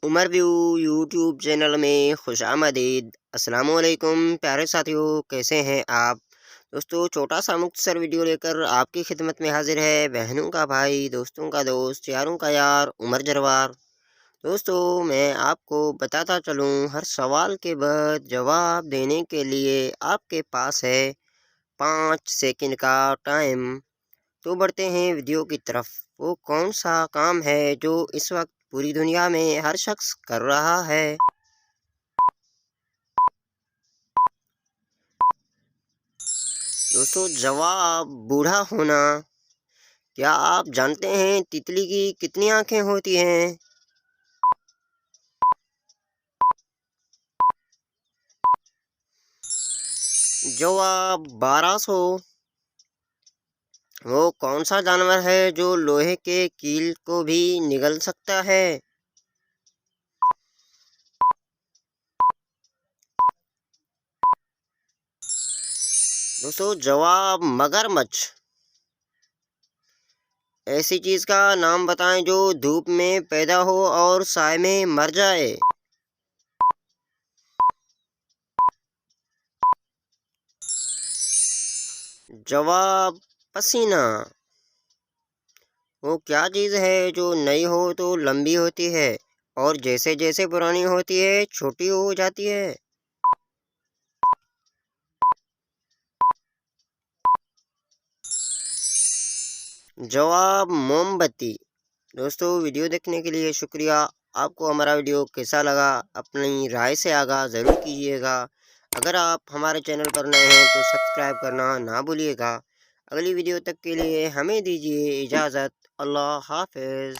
Umar view YouTube channel में खुशामदीद। अस्सलाम वालेकुम प्यारे साथियों, कैसे हैं आप दोस्तों। छोटा सा मुख्तसर वीडियो लेकर आपकी खिदमत में हाजिर है बहनों का भाई, दोस्तों का दोस्त, यारों का यार उमर जरवार। दोस्तों, मैं आपको बताता चलूं, हर सवाल के बाद जवाब देने के लिए आपके पास है 5 सेकंड का टाइम। तो बढ़ते हैं वीडियो की तरफ। वो कौन सा काम है जो इस वक्त पूरी दुनिया में हर शख्स कर रहा है? दोस्तों, जवाब बूढ़ा होना। क्या आप जानते हैं तितली की कितनी आंखें होती हैं? जवाब 1200। वो कौन सा जानवर है जो लोहे के कील को भी निगल सकता है? दोस्तों, जवाब मगरमच्छ। ऐसी चीज का नाम बताएं जो धूप में पैदा हो और साए में मर जाए। जवाब पसीना। वो क्या चीज है जो नई हो तो लंबी होती है और जैसे जैसे पुरानी होती है छोटी हो जाती है? जवाब मोमबत्ती। दोस्तों, वीडियो देखने के लिए शुक्रिया। आपको हमारा वीडियो कैसा लगा अपनी राय से आगाह ज़रूर कीजिएगा। अगर आप हमारे चैनल पर नए हैं तो सब्सक्राइब करना ना भूलिएगा। अगली वीडियो तक के लिए हमें दीजिए इजाज़त। अल्लाह हाफ़िज़।